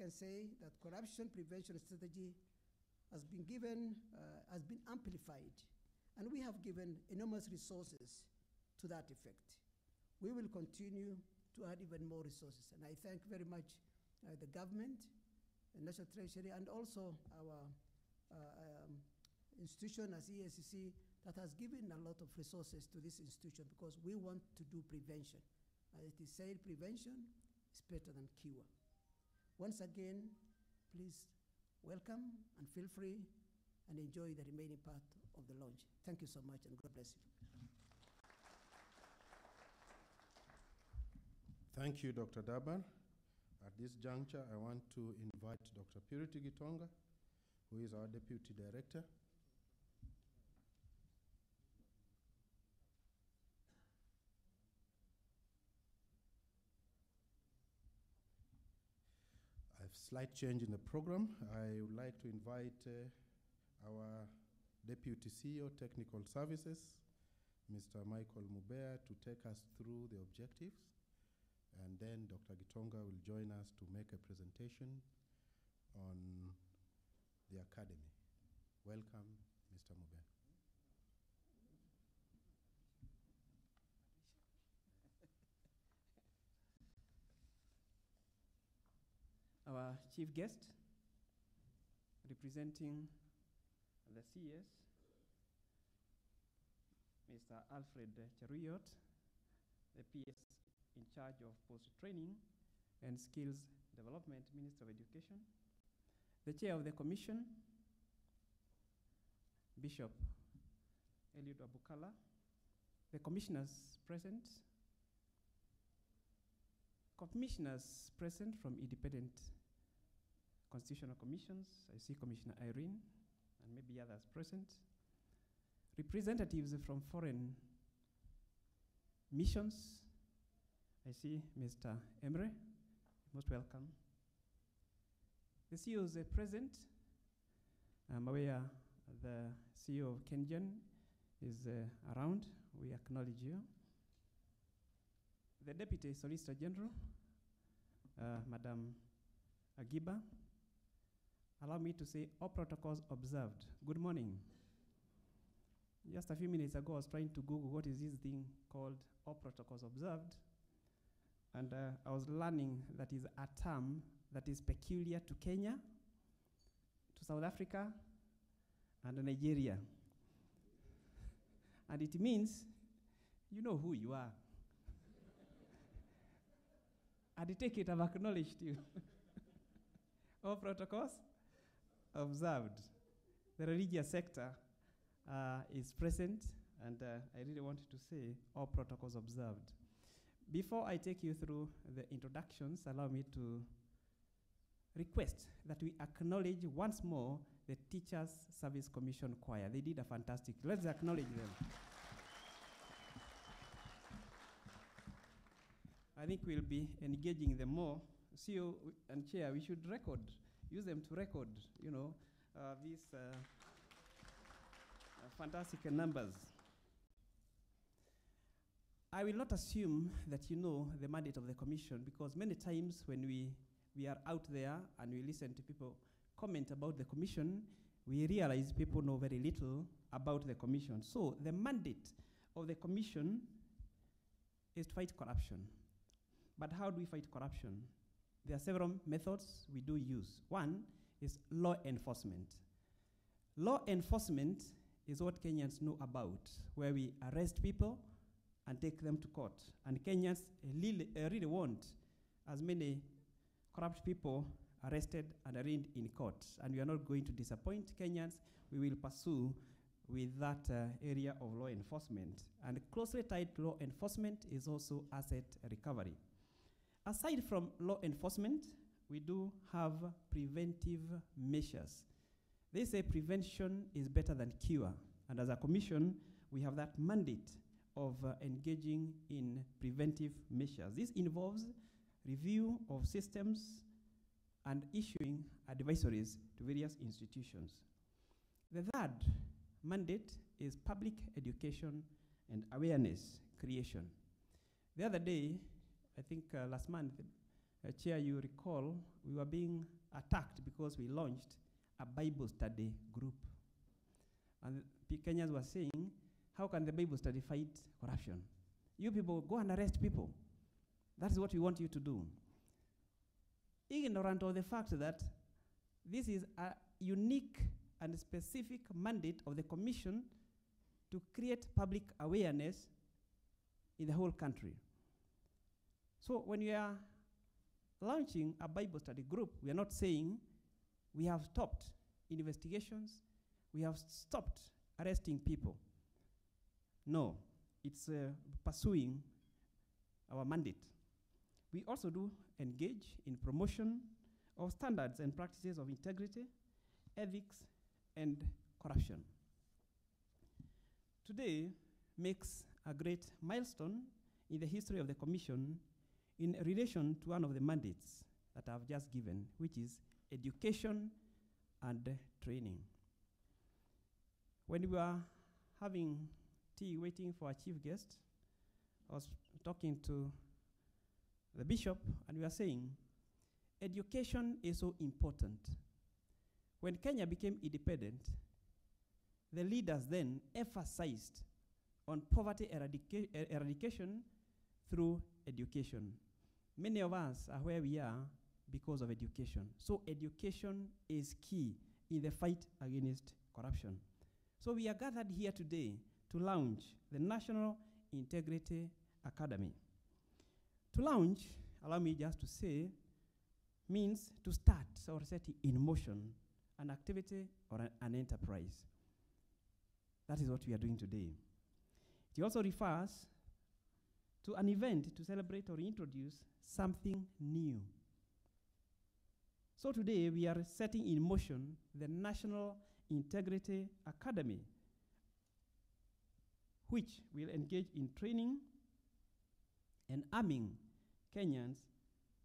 can say that corruption prevention strategy has been amplified, and we have given enormous resources to that effect. We will continue to add even more resources, and I thank very much the government, the National Treasury, and also our institution as EACC that has given a lot of resources to this institution because we want to do prevention. As it is said, prevention is better than cure. Once again, please welcome and feel free and enjoy the remaining part of the launch. Thank you so much, and God bless you. Thank you, Dr. Dabar. At this juncture, I want to invite Dr. Purity Gitonga, who is our Deputy Director. I have a slight change in the program. I would like to invite our Deputy CEO, Technical Services, Mr. Michael Mubea, to take us through the objectives. And then Dr. Gitonga will join us to make a presentation on the Academy. Welcome, Mr. Mubea. Our chief guest, representing the CS, Mr. Alfred Cheruyot, the PS in charge of post-training and skills development, Minister of Education, the chair of the commission, Bishop Eliud Abukala, the commissioners present from independent constitutional commissions. I see Commissioner Irene and maybe others present. Representatives from foreign missions. I see Mr. Emre, most welcome. The CEOs are present. I'm aware the CEO of Kenyan is around. We acknowledge you. The Deputy Solicitor General, Madam Agiba. Allow me to say all protocols observed. Good morning. Just a few minutes ago, I was trying to Google what is this thing called all protocols observed. And I was learning that is a term that is peculiar to Kenya, to South Africa, and Nigeria. And it means you know who you are. And I take it I've acknowledged you. All protocols observed. The religious sector is present, and I really wanted to say all protocols observed. Before I take you through the introductions, allow me to request that we acknowledge once more the Teachers Service Commission Choir. They did a fantastic, let's acknowledge them. I think we'll be engaging them more. CEO and Chair, we should use them to record, these fantastic numbers. I will not assume that you know the mandate of the Commission, because many times when we are out there and we listen to people comment about the Commission, we realize people know very little about the Commission. So the mandate of the Commission is to fight corruption. But how do we fight corruption? There are several methods we do use. One is law enforcement. Law enforcement is what Kenyans know about, where we arrest people and take them to court. And Kenyans really want as many corrupt people arrested and arraigned in court. And we are not going to disappoint Kenyans. We will pursue with that area of law enforcement. And closely tied to law enforcement is also asset recovery. Aside from law enforcement, we do have preventive measures. They say prevention is better than cure. And as a commission, we have that mandate of engaging in preventive measures. This involves review of systems and issuing advisories to various institutions. The third mandate is public education and awareness creation. The other day, I think last month, Chair, you recall, we were being attacked because we launched a Bible study group. And Kenyans were saying, how can the Bible study fight corruption? You people go and arrest people. That's what we want you to do. Ignorant of the fact that this is a unique and specific mandate of the Commission to create public awareness in the whole country. So when you are launching a Bible study group, we are not saying we have stopped investigations, we have stopped arresting people. No, it's pursuing our mandate. We also do engage in promotion of standards and practices of integrity, ethics, and corruption. Today makes a great milestone in the history of the Commission in relation to one of the mandates that I've just given, which is education and training. When we were having tea waiting for our chief guest, I was talking to the bishop and we were saying, education is so important. When Kenya became independent, the leaders then emphasized on poverty eradication through education. Many of us are where we are because of education. So education is key in the fight against corruption. So we are gathered here today to launch the National Integrity Academy. To launch, allow me just to say, means to start or set in motion an activity or an enterprise. That is what we are doing today. It also refers to an event to celebrate or introduce something new. So today we are setting in motion the National Integrity Academy, which will engage in training and arming Kenyans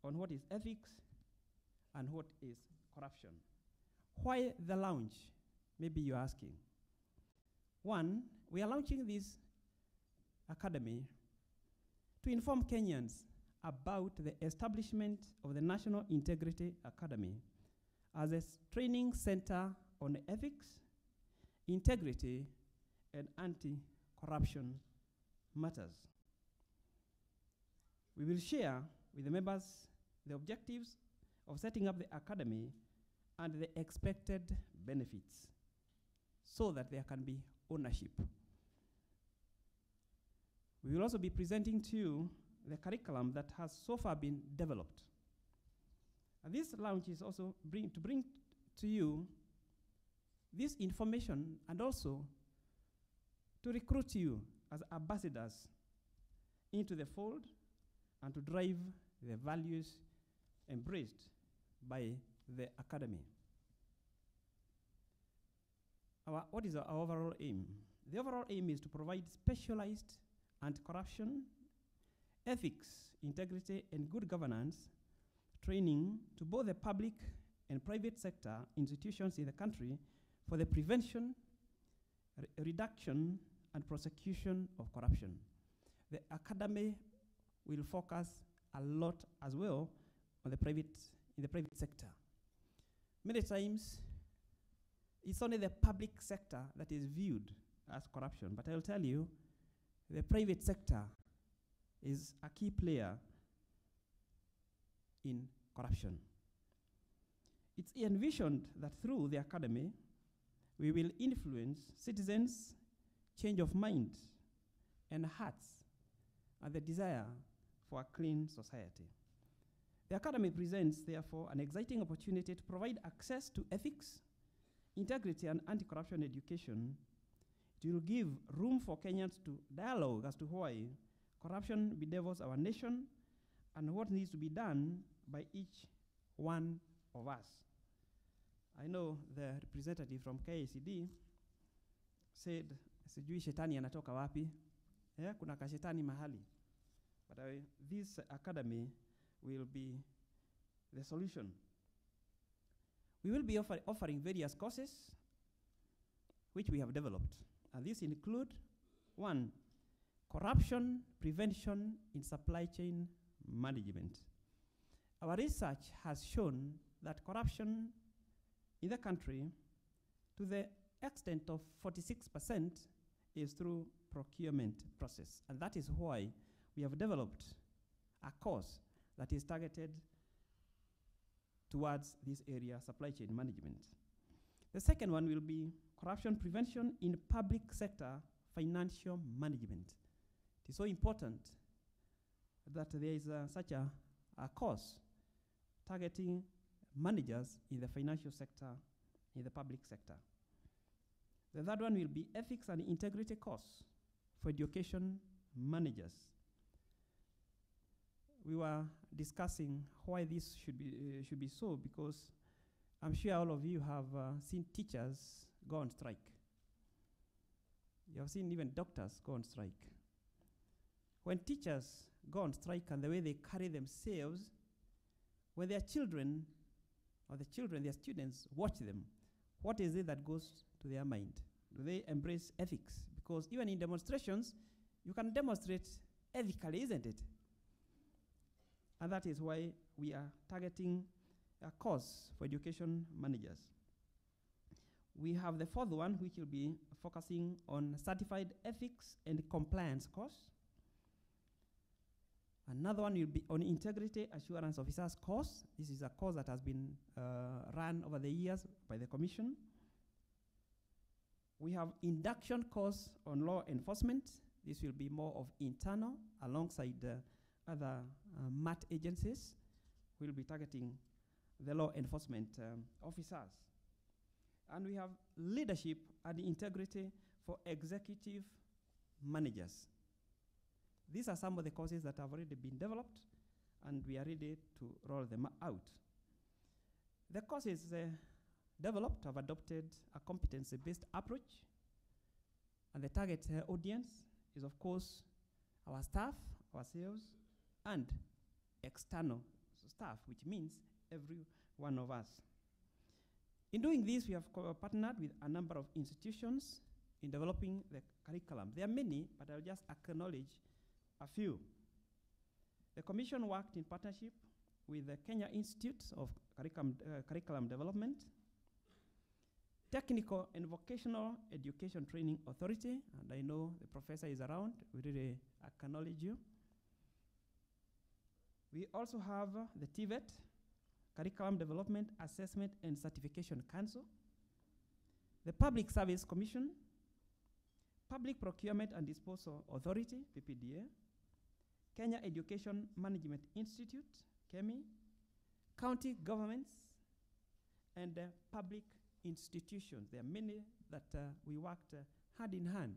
on what is ethics and what is corruption. Why the launch? Maybe you're asking. One, we are launching this academy to inform Kenyans about the establishment of the National Integrity Academy as a training center on ethics, integrity, and anti-corruption matters. We will share with the members the objectives of setting up the academy and the expected benefits so that there can be ownership. We will also be presenting to you the curriculum that has so far been developed. And this launch is also to bring to you this information and also to recruit you as ambassadors into the fold and to drive the values embraced by the academy. What is our overall aim? The overall aim is to provide specialized anti-corruption, ethics, integrity, and good governance training to both the public and private sector institutions in the country for the prevention, reduction, and prosecution of corruption. The academy will focus a lot as well on in the private sector. Many times, it's only the public sector that is viewed as corruption, but I'll tell you, the private sector is a key player in corruption. It's envisioned that through the academy, we will influence citizens' change of mind and hearts and the desire for a clean society. The academy presents, therefore, an exciting opportunity to provide access to ethics, integrity, and anti-corruption education. It will give room for Kenyans to dialogue as to why corruption bedevils our nation and what needs to be done by each one of us. I know the representative from KICD said, sijui shetani anatoka wapi. Yeah, kuna kashetani mahali. But this academy will be the solution. We will be offering various courses which we have developed. And these include, 1, corruption prevention in supply chain management. Our research has shown that corruption in the country, to the extent of 46%, is through procurement process. And that is why we have developed a course that is targeted towards this area, supply chain management. The second one will be corruption prevention in public sector financial management. It is so important that there is such a course targeting managers in the financial sector, in the public sector. The third one will be ethics and integrity course for education managers. We were discussing why this should be so, because I'm sure all of you have seen teachers go on strike. You have seen even doctors go on strike. When teachers go on strike and the way they carry themselves, when their children, or their students, watch them, what is it that goes to their mind? Do they embrace ethics? Because even in demonstrations, you can demonstrate ethically, isn't it? And that is why we are targeting a course for education managers. We have the fourth one, which will be focusing on certified ethics and compliance course. Another one will be on integrity assurance officers course. This is a course that has been run over the years by the Commission. We have induction course on law enforcement. This will be more of internal alongside other MAT agencies. We'll be targeting the law enforcement officers. And we have leadership and integrity for executive managers. These are some of the courses that have already been developed, and we are ready to roll them out. The courses developed have adopted a competency-based approach, and the target audience is, of course, our staff, ourselves, and external staff, which means every one of us. In doing this, we have partnered with a number of institutions in developing the curriculum. There are many, but I'll just acknowledge a few. The Commission worked in partnership with the Kenya Institute of Curriculum Development, Technical and Vocational Education Training Authority, and I know the professor is around. We really acknowledge you. We also have the TVET, Curriculum Development Assessment and Certification Council, the Public Service Commission, Public Procurement and Disposal Authority, PPDA, Kenya Education Management Institute, KEMI, county governments, and public institutions. There are many that we worked hand in hand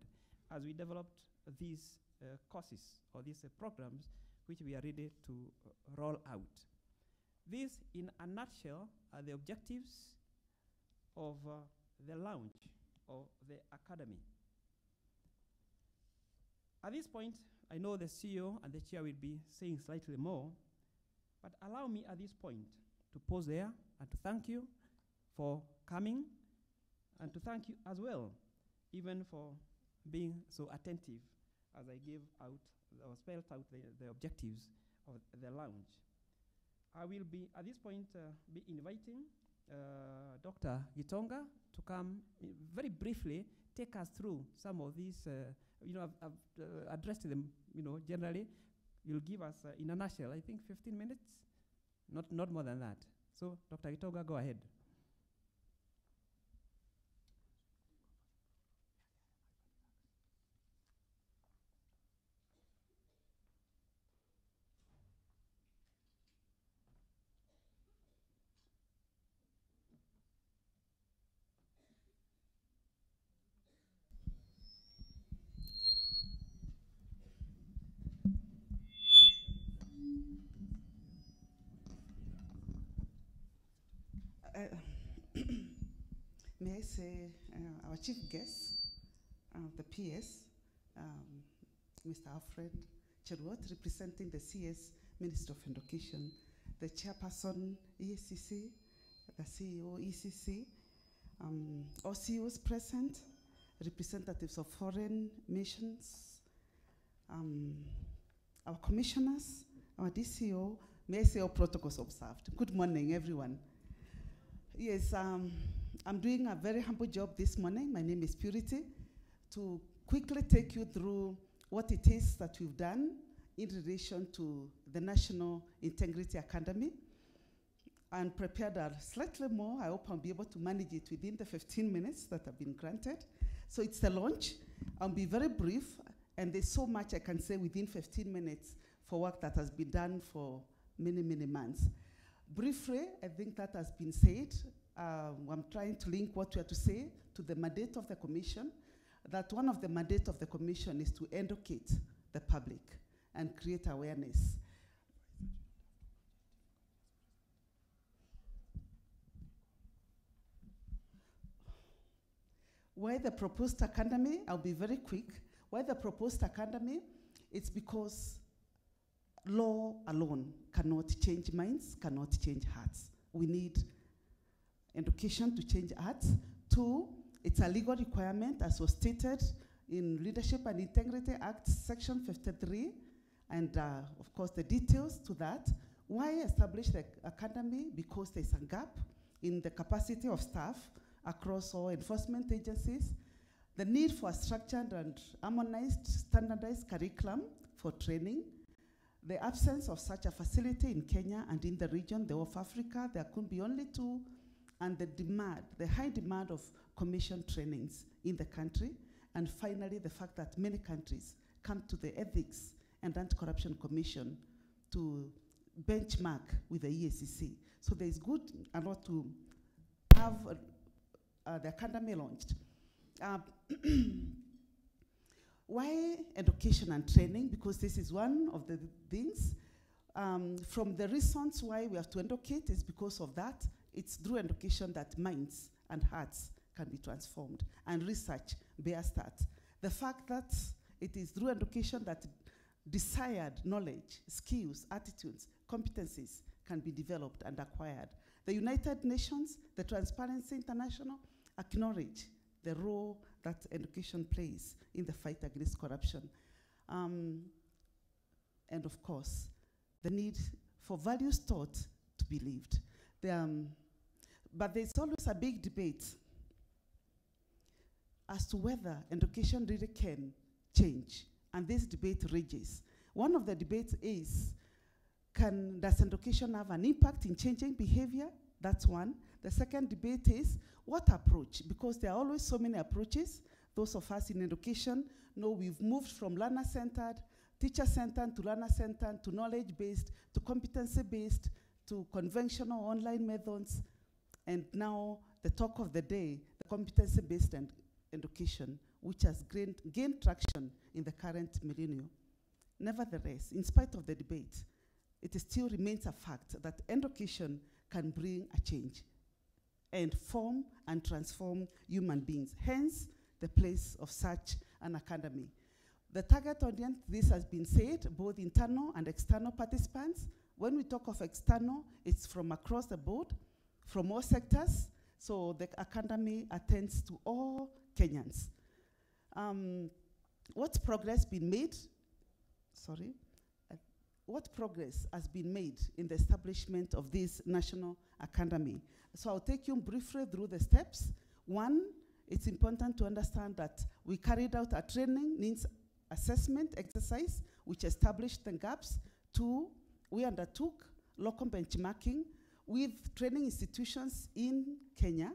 as we developed these courses or these programs, which we are ready to roll out. These, in a nutshell, are the objectives of the launch of the academy. At this point, I know the CEO and the chair will be saying slightly more, but allow me at this point to pause there and to thank you for coming, and to thank you as well, even for being so attentive as I gave out or spelled out the objectives of the launch. I will be, at this point, be inviting Dr. Gitonga to come very briefly, take us through some of these, I've addressed them, generally. You'll give us, in a nutshell, I think 15 minutes, not more than that. So, Dr. Gitonga, go ahead. May I say our chief guest, the PS, Mr. Alfred Cherwot, representing the CS Minister of Education, the chairperson EACC, the CEO ECC, all CEOs present, representatives of foreign missions, our commissioners, our DCO, May I say all protocols observed? Good morning, everyone. Yes, I'm doing a very humble job this morning. My name is Purity, to quickly take you through what it is that we've done in relation to the National Integrity Academy, and prepared slightly more. I hope I'll be able to manage it within the 15 minutes that have been granted. So it's the launch. I'll be very brief, and there's so much I can say within 15 minutes for work that has been done for many, many months. Briefly, I think that has been said. I'm trying to link what we have to say to the mandate of the Commission, that one of the mandate of the Commission is to educate the public and create awareness. Why the proposed academy? I'll be very quick. Why the proposed academy? It's because law alone cannot change minds, cannot change hearts. We need education to change hearts. 2, it's a legal requirement, as was stated in Leadership and Integrity Act, Section 53, and of course the details to that. Why establish the academy? Because there's a gap in the capacity of staff across all enforcement agencies, the need for a structured and harmonized, standardized curriculum for training, the absence of such a facility in Kenya and in the region, the of Africa, there could be only 2, and the high demand of commission trainings in the country, and finally the fact that many countries come to the Ethics and Anti-Corruption Commission to benchmark with the EACC. So there is good a lot to have the academy launched. Why education and training? Because this is one of the things. From the reasons why we have to educate is because of that. It's through education that minds and hearts can be transformed, and research bears that. The fact that it is through education that desired knowledge, skills, attitudes, competencies can be developed and acquired. The United Nations, the Transparency International acknowledge the role that education plays in the fight against corruption. And of course, the need for values taught to be lived. But there's always a big debate as to whether education really can change, and this debate rages. One of the debates is, does education have an impact in changing behavior? That's one. The second debate is, what approach? Because there are always so many approaches. Those of us in education know we've moved from learner-centered, teacher-centered, to learner-centered, to knowledge-based, to competency-based, to conventional online methods, and now the talk of the day, the competency-based education, which has gained traction in the current millennium. Nevertheless, in spite of the debate, it still remains a fact that education can bring a change and form and transform human beings. Hence, the place of such an academy. The target audience, this has been said, both internal and external participants. When we talk of external, it's from across the board, from all sectors. So the academy attends to all Kenyans. What progress been made? Sorry. What progress has been made in the establishment of this National Academy? So I'll take you briefly through the steps. 1, it's important to understand that we carried out a training needs assessment exercise, which established the gaps. 2, we undertook local benchmarking with training institutions in Kenya,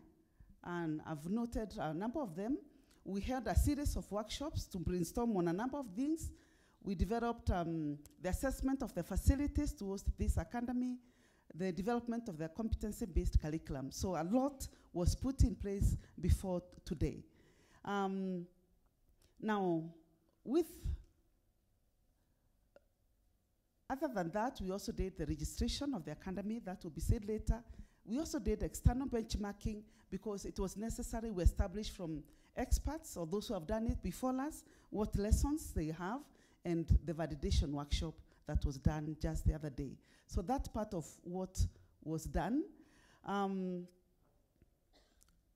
and I've noted a number of them. We held a series of workshops to brainstorm on a number of things. We developed the assessment of the facilities to host this academy, the development of the competency-based curriculum. So a lot was put in place before today. Now, other than that, we also did the registration of the academy. That will be said later. We also did external benchmarking because it was necessary we establish from experts or those who have done it before us what lessons they have, and the validation workshop that was done just the other day. So that part of what was done.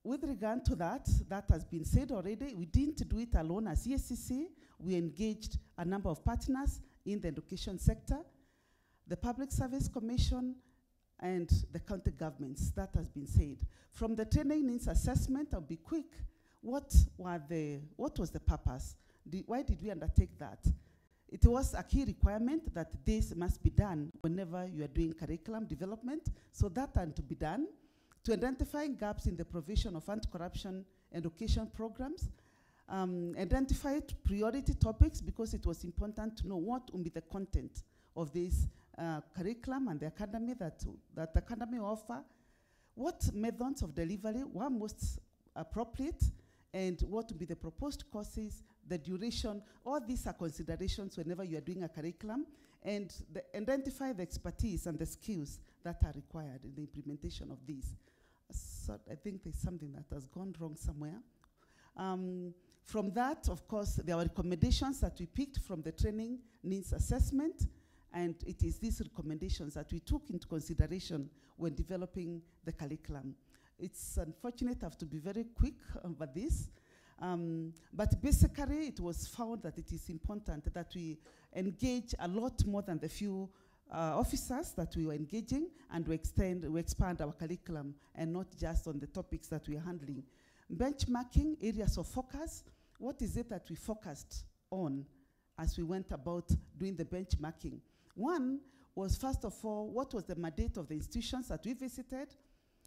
With regard to that has been said already. We didn't do it alone as EACC. We engaged a number of partners in the education sector. the Public Service Commission, and the county governments. That has been said. From the training needs assessment, I'll be quick. What was the purpose? Why did we undertake that? It was a key requirement that this must be done whenever you are doing curriculum development. So that had to be done to identify gaps in the provision of anti-corruption education programs, identify priority topics, because it was important to know what will be the content of this curriculum and the academy that the academy offer, what methods of delivery were most appropriate, and what would be the proposed courses, the duration. All these are considerations whenever you are doing a curriculum, and identify the expertise and the skills that are required in the implementation of these. So I think there's something that has gone wrong somewhere. From that, of course, there were recommendations that we picked from the training needs assessment, and it is these recommendations that we took into consideration when developing the curriculum. It's unfortunate I have to be very quick about this, but basically it was found that it is important that we engage a lot more than the few officers that we were engaging, and we expand our curriculum, and not just on the topics that we are handling. Benchmarking, areas of focus. What is it that we focused on as we went about doing the benchmarking? One was, first of all, what was the mandate of the institutions that we visited?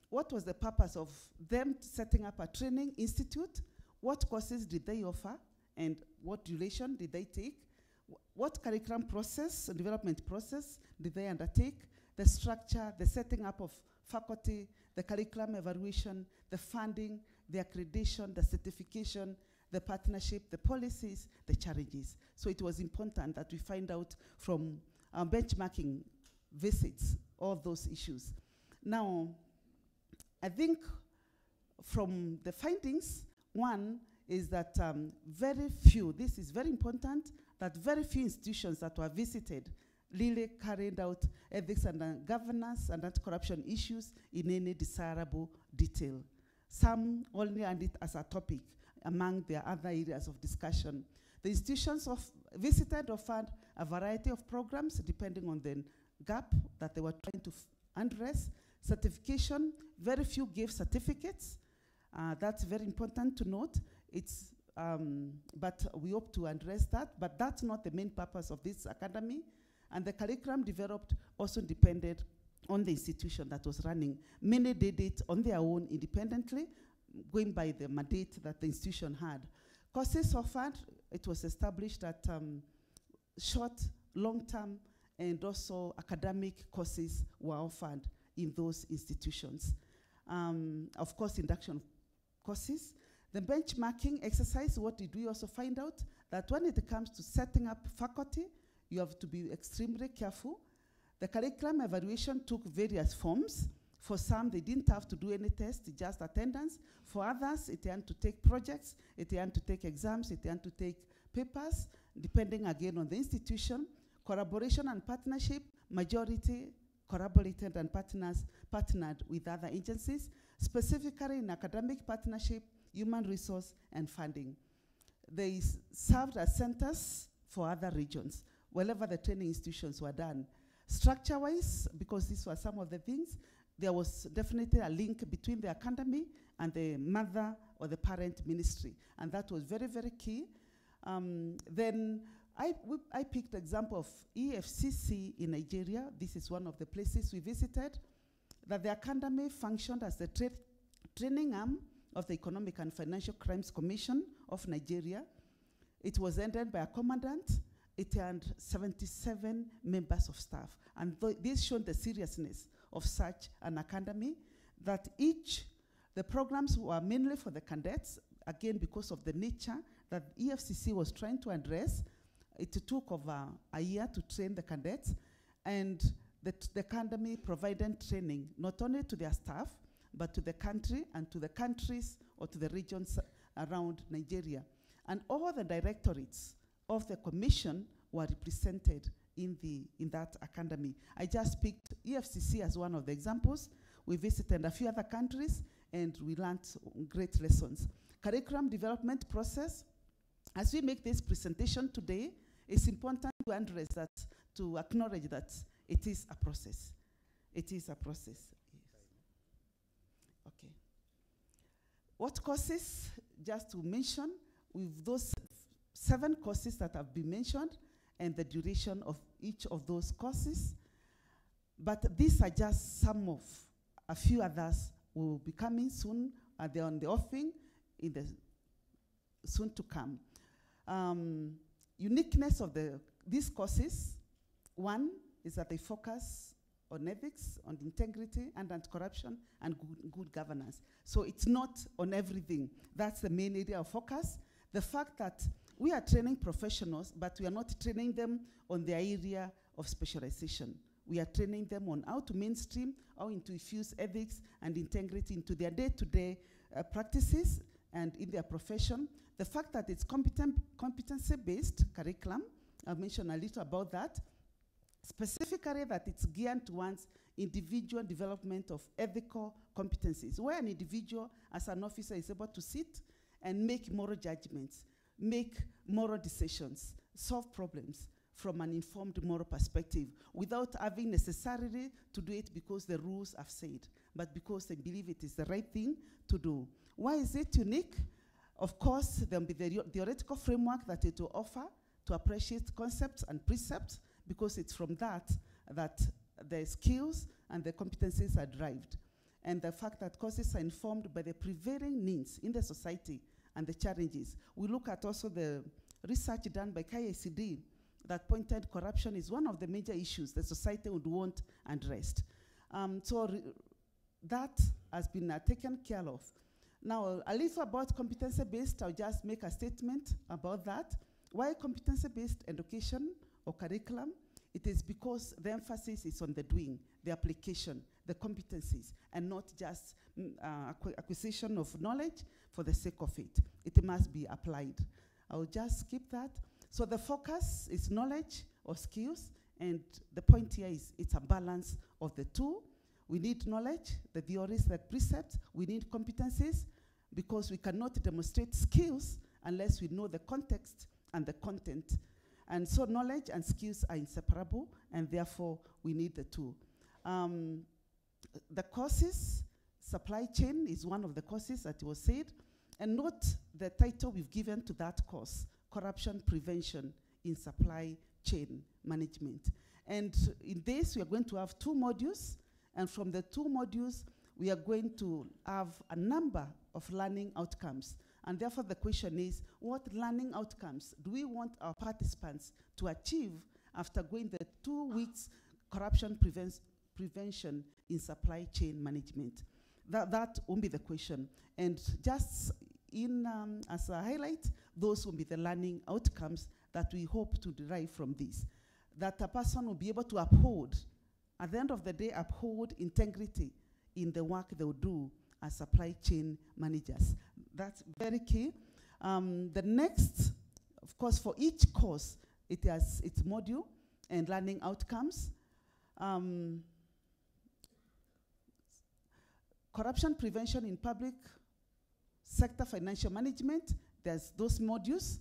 What was the purpose of them setting up a training institute? What courses did they offer, and what duration did they take? What curriculum process, development process did they undertake? The structure, the setting up of faculty, the curriculum evaluation, the funding, the accreditation, the certification, the partnership, the policies, the challenges. So it was important that we find out from benchmarking visits all those issues. Now, I think from the findings, one is that very few, this is very important, that very few institutions that were visited really carried out ethics and governance and anti-corruption issues in any desirable detail. Some only had it as a topic among their other areas of discussion. The institutions visited offered a variety of programs depending on the gap that they were trying to address. Certification, very few gave certificates. That's very important to note. But we hope to address that, but that's not the main purpose of this academy. And the curriculum developed also depended on the institution that was running. Many did it on their own independently, going by the mandate that the institution had. Courses offered, it was established that short, long-term, and also academic courses were offered in those institutions. Of course, induction courses. The benchmarking exercise, what did we also find out? That when it comes to setting up faculty, you have to be extremely careful. The curriculum evaluation took various forms. For some, they didn't have to do any test, just attendance. For others, it had to take projects, it had to take exams, it had to take papers, depending again on the institution. Collaboration and partnership, majority collaborated and partnered with other agencies, specifically in academic partnership, human resource, and funding. They served as centers for other regions, wherever the training institutions were done. Structure-wise, because these were some of the things, there was definitely a link between the academy and the mother or the parent ministry, and that was very, very key. Then I picked the example of EACC in Nigeria. This is one of the places we visited, that the academy functioned as the training arm of the Economic and Financial Crimes Commission of Nigeria. It was ended by a commandant. It had 77 members of staff. And this showed the seriousness of such an academy, that the programs were mainly for the cadets, again because of the nature that EFCC was trying to address. It took over a year to train the cadets, and the academy provided training not only to their staff, but to the country and to the countries or to the regions around Nigeria. And all the directorates of the commission were represented in that academy. I just picked EFCC as one of the examples. We visited a few other countries and we learned great lessons. Curriculum development process. As we make this presentation today, it's important to address that, to acknowledge that It is a process. It is a process. Yes. Okay. What courses, just to mention, with those 7 courses that have been mentioned and the duration of each of those courses. But these are just some of a few others will be coming soon. They're on the offering in the soon to come. Uniqueness of these courses, one is that they focus on ethics, on integrity, and anti-corruption, and good governance. So it's not on everything. That's the main area of focus. The fact that we are training professionals, but we are not training them on their area of specialization. We are training them on how to mainstream, how to infuse ethics and integrity into their day-to-day practices and in their profession. The fact that it's competency-based curriculum, I've mentioned a little about that. Specifically that it's geared towards individual development of ethical competencies, where an individual as an officer is able to sit and make moral judgments, make moral decisions, solve problems from an informed moral perspective without having necessarily to do it because the rules have said, but because they believe it is the right thing to do. Why is it unique? Of course, there will be the theoretical framework that it will offer to appreciate concepts and precepts, because it's from that the skills and the competencies are derived. And the fact that courses are informed by the prevailing needs in the society and the challenges. We look at also the research done by EACC that pointed corruption is one of the major issues the society would want addressed. So that has been taken care of. Now, a little about competency-based, I'll just make a statement about that. Why competency-based education or curriculum? It is because the emphasis is on the doing, the application, the competencies, and not just acquisition of knowledge for the sake of it. It must be applied. I'll just skip that. So the focus is knowledge or skills, and the point here is it's a balance of the two. We need knowledge, the theories, the precepts. We need competencies, because we cannot demonstrate skills unless we know the context and the content. And so knowledge and skills are inseparable, and therefore we need the two. The courses, supply chain is one of the courses that was said, and note the title we've given to that course, corruption prevention in supply chain management. And in this, we are going to have 2 modules, and from the 2 modules, we are going to have a number of learning outcomes. And therefore, the question is, what learning outcomes do we want our participants to achieve after going the 2 weeks corruption prevention in supply chain management? That won't be the question. And just in as a highlight, those will be the learning outcomes that we hope to derive from this. That a person will be able to uphold, at the end of the day, uphold integrity in the work they will do as supply chain managers. That's very key. The next, of course, for each course, it has its module and learning outcomes. Corruption prevention in public sector financial management, there's those modules.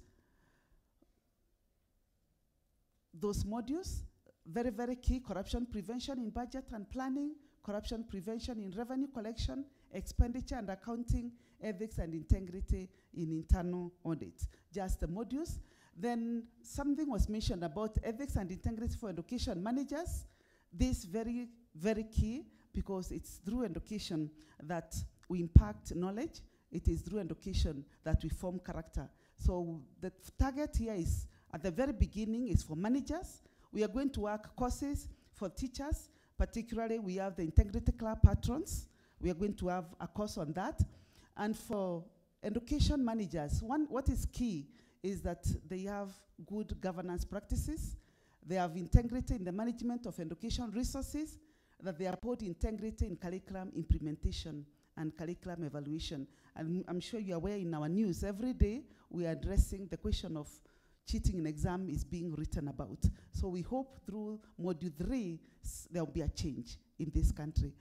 Those modules, very, very key. Corruption prevention in budget and planning, corruption prevention in revenue collection, expenditure and accounting, ethics and integrity in internal audit. Just the modules. Then something was mentioned about ethics and integrity for education managers. This very, very key, because it's through education that we impact knowledge. It is through education that we form character. So the target here is, at the very beginning, is for managers. We are going to work courses for teachers. Particularly, we have the Integrity Club patrons. We are going to have a course on that. And for education managers, what is key is that they have good governance practices. They have integrity in the management of education resources, that they uphold integrity in curriculum implementation and curriculum evaluation. And I'm sure you're aware, in our news every day, we are addressing the question of cheating in exam is being written about. So we hope through module 3, there will be a change in this country.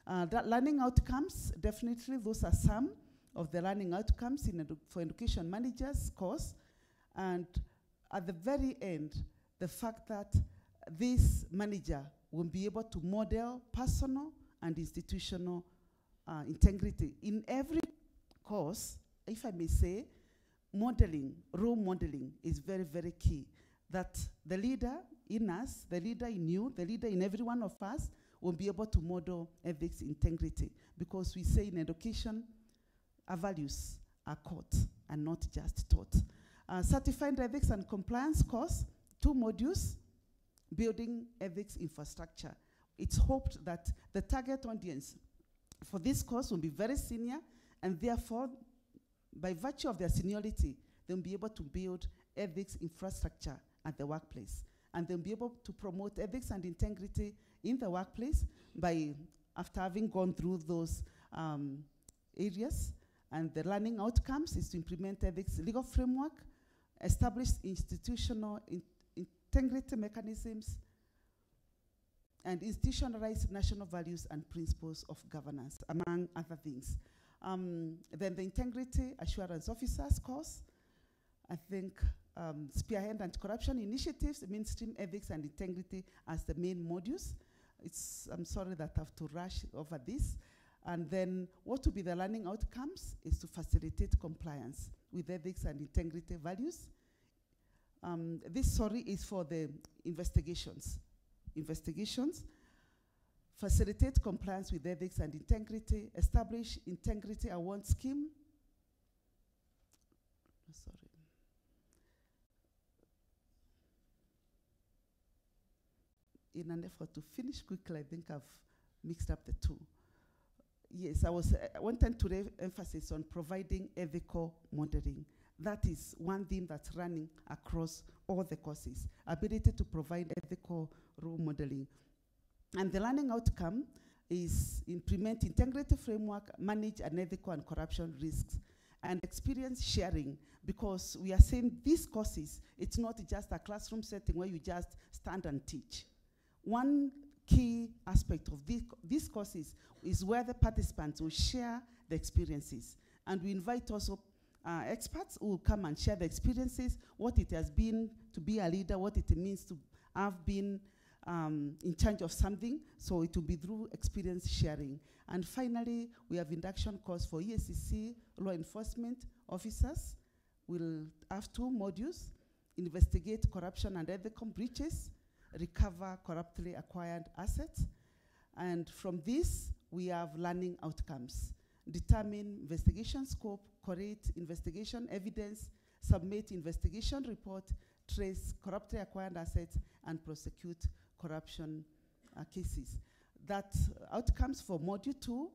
That learning outcomes, definitely those are some of the learning outcomes for education managers course. And at the very end, the fact that this manager will be able to model personal and institutional integrity. In every course, if I may say, modeling, role modeling is very, very key. That the leader in us, the leader in you, the leader in every one of us will be able to model ethics, integrity. Because we say in education, our values are caught and not just taught. Certified ethics and compliance course, 2 modules, building ethics infrastructure. It's hoped that the target audience for this course will be very senior, and therefore, by virtue of their seniority, they'll be able to build ethics infrastructure at the workplace. And they'll be able to promote ethics and integrity in the workplace after having gone through those areas. And the learning outcomes is to implement ethics legal framework, establish institutional integrity mechanisms, and institutionalize national values and principles of governance, among other things. Then the integrity assurance officers course, I think spearhead anti-corruption initiatives, mainstream ethics and integrity as the main modules. I'm sorry that I have to rush over this. And then what will be the learning outcomes is to facilitate compliance with ethics and integrity values. This, sorry, is for the investigations. Facilitate compliance with ethics and integrity, establish integrity award scheme. Sorry. In an effort to finish quickly, I think I've mixed up the two. Yes, I wanted to emphasis on providing ethical modeling. That is one theme that's running across all the courses, ability to provide ethical role modeling. And the learning outcome is implement integrity framework, manage unethical and corruption risks, and experience sharing, because we are saying these courses, it's not just a classroom setting where you just stand and teach. One key aspect of these courses is where the participants will share the experiences. And we invite also experts who will come and share the experiences, what it has been to be a leader, what it means to have been in charge of something. So it will be through experience sharing. And finally, we have induction course for EACC law enforcement officers. We'll have 2 modules: investigate corruption and ethical breaches, recover corruptly acquired assets. And from this, we have learning outcomes: determine investigation scope, correlate investigation evidence, submit investigation report, trace corruptly acquired assets, and prosecute corruption cases. That outcomes for module 2,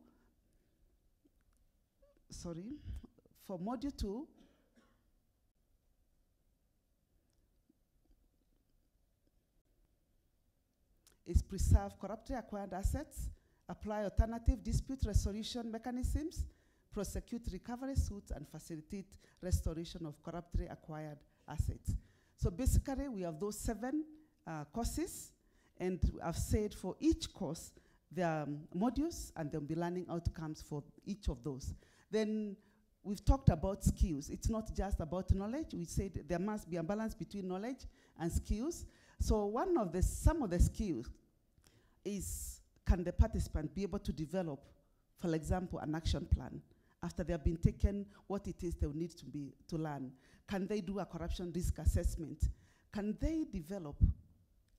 for module 2, is preserve corruptly acquired assets, apply alternative dispute resolution mechanisms, prosecute recovery suits, and facilitate restoration of corruptly acquired assets. So basically, we have those 7 courses, and I've said for each course, there are modules, and there'll be learning outcomes for each of those. Then we've talked about skills. It's not just about knowledge. We said there must be a balance between knowledge and skills. So some of the skills is, can the participant be able to develop, for example, an action plan after they have been taken, what it is they will need to learn? Can they do a corruption risk assessment? Can they develop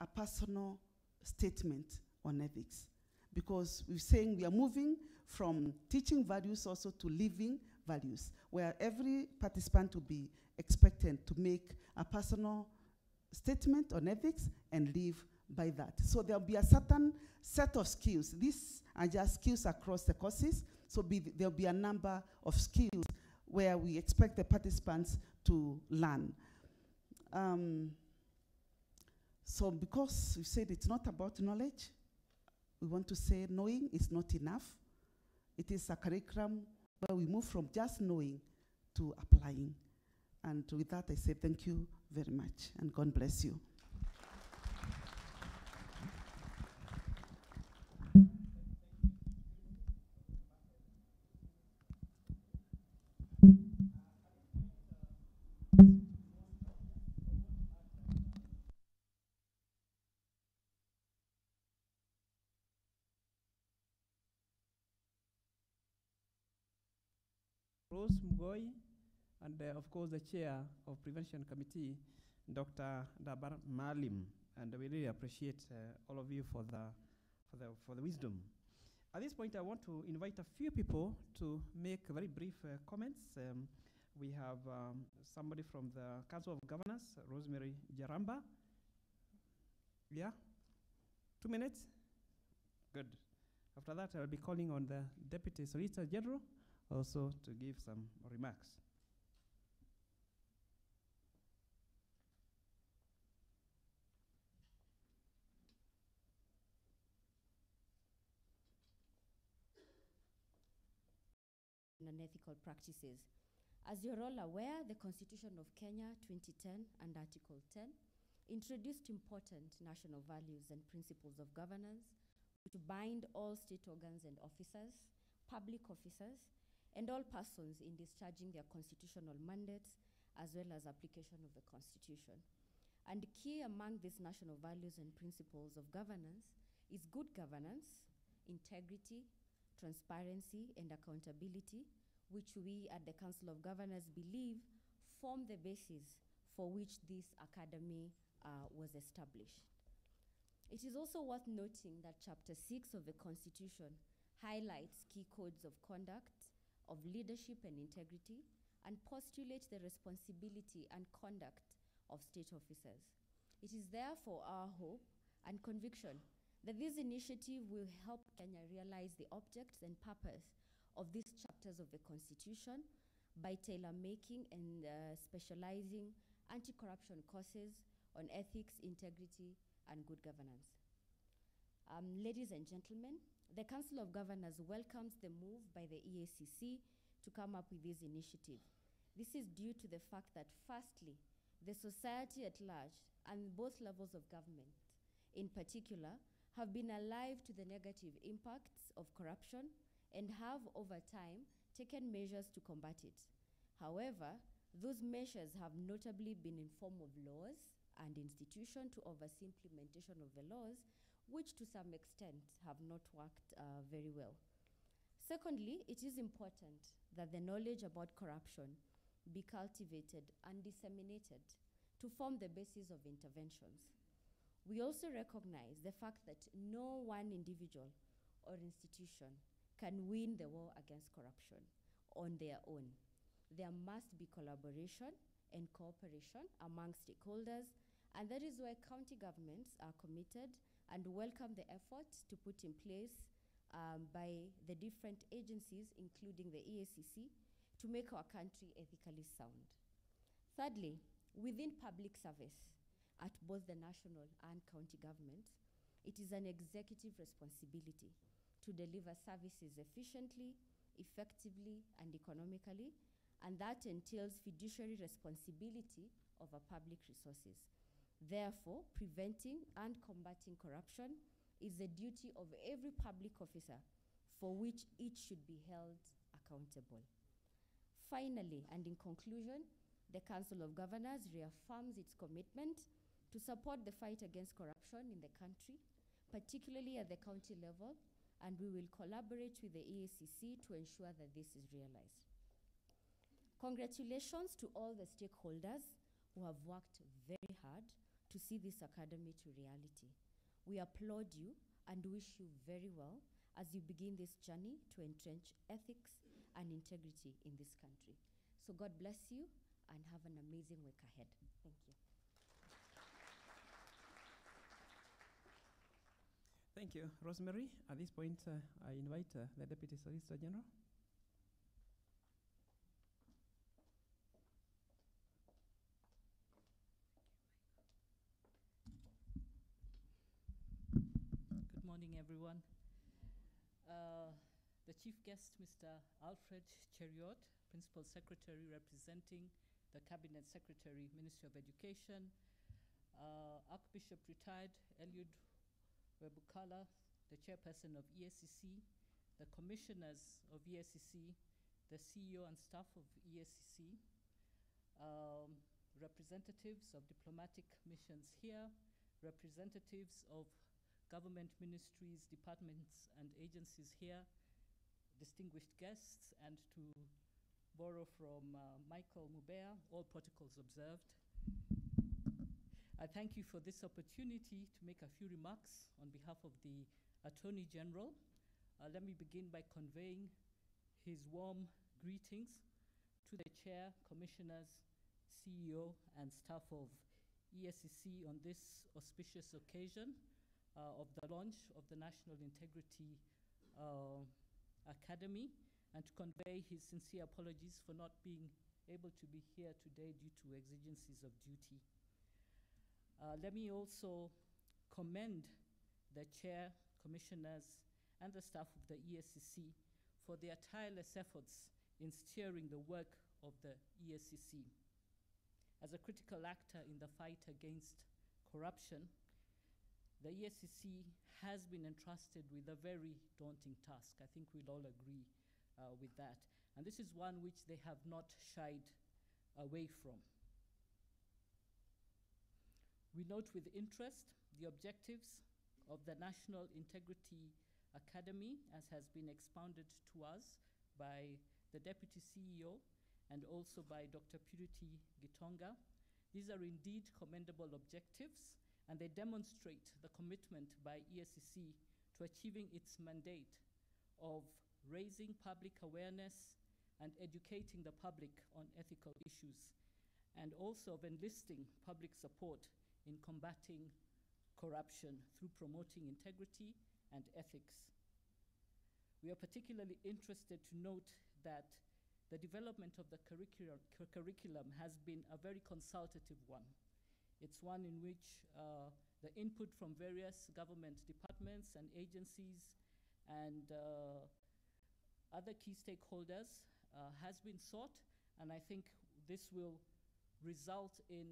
a personal statement on ethics? Because we're saying we are moving from teaching values also to living values, where every participant will be expected to make a personal statement on ethics and live by that. So there'll be a certain set of skills. These are just skills across the courses. So there'll be a number of skills where we expect the participants to learn. So because we said it's not about knowledge, we want to say knowing is not enough. It is a curriculum where we move from just knowing to applying. And with that, I say thank you very much, and God bless you. Rose Mugoi, and of course the chair of Prevention Committee, Dr. Dabar Malim. And we really appreciate all of you for the wisdom. At this point, I want to invite a few people to make very brief comments. We have somebody from the Council of Governors, Rosemary Jaramba. Yeah? 2 minutes? Good. After that, I'll be calling on the Deputy Solicitor General also to give some remarks. And ethical practices. As you're all aware, the Constitution of Kenya 2010 and Article 10 introduced important national values and principles of governance which bind all state organs and officers, public officers, and all persons in discharging their constitutional mandates as well as application of the Constitution. And key among these national values and principles of governance is good governance, integrity, transparency, and accountability, which we at the Council of Governors believe form the basis for which this academy was established. It is also worth noting that Chapter 6 of the Constitution highlights key codes of conduct, of leadership and integrity, and postulates the responsibility and conduct of state officers. It is therefore our hope and conviction that this initiative will help Kenya realize the objects and purpose of these chapters of the Constitution by tailor-making and specializing anti-corruption courses on ethics, integrity, and good governance. Ladies and gentlemen, the Council of Governors welcomes the move by the EACC to come up with this initiative. This is due to the fact that, firstly, the society at large and both levels of government, in particular, have been alive to the negative impacts of corruption and have, over time, taken measures to combat it. However, those measures have notably been in form of laws and institutions to oversee implementation of the laws, which to some extent have not worked very well. Secondly, it is important that the knowledge about corruption be cultivated and disseminated to form the basis of interventions. We also recognize the fact that no one individual or institution can win the war against corruption on their own. There must be collaboration and cooperation among stakeholders, and that is why county governments are committed and welcome the efforts to put in place by the different agencies, including the EACC, to make our country ethically sound. Thirdly, within public service, at both the national and county governments, it is an executive responsibility to deliver services efficiently, effectively, and economically, and that entails fiduciary responsibility of our public resources. Therefore, preventing and combating corruption is the duty of every public officer for which each should be held accountable. Finally, and in conclusion, the Council of Governors reaffirms its commitment to support the fight against corruption in the country, particularly at the county level, and we will collaborate with the EACC to ensure that this is realized. Congratulations to all the stakeholders who have worked very hard to see this academy to reality. We applaud you and wish you very well as you begin this journey to entrench ethics and integrity in this country. So God bless you and have an amazing week ahead. Thank you. Thank you, Rosemary. At this point, I invite the Deputy Solicitor General. Good morning, everyone. The Chief Guest, Mr. Alfred Cheriot, Principal Secretary representing the Cabinet Secretary, Ministry of Education, Archbishop Retired Eliud Webukala, the Chairperson of EACC, the Commissioners of EACC, the CEO and staff of EACC, representatives of diplomatic missions here, representatives of government ministries, departments, and agencies here, distinguished guests, and to borrow from Michael Mubea, all protocols observed. I thank you for this opportunity to make a few remarks on behalf of the Attorney General. Let me begin by conveying his warm greetings to the Chair, Commissioners, CEO, and staff of EACC on this auspicious occasion of the launch of the National Integrity Academy, and to convey his sincere apologies for not being able to be here today due to exigencies of duty. Let me also commend the Chair, Commissioners, and the staff of the EACC for their tireless efforts in steering the work of the EACC. As a critical actor in the fight against corruption, the EACC has been entrusted with a very daunting task. I think we'll all agree with that. And this is one which they have not shied away from. We note with interest the objectives of the National Integrity Academy, as has been expounded to us by the Deputy CEO and also by Dr. Purity Gitonga. These are indeed commendable objectives, and they demonstrate the commitment by EACC to achieving its mandate of raising public awareness and educating the public on ethical issues, and also of enlisting public support in combating corruption through promoting integrity and ethics. We are particularly interested to note that the development of the curriculum has been a very consultative one. It's one in which the input from various government departments and agencies and other key stakeholders has been sought, and I think this will result in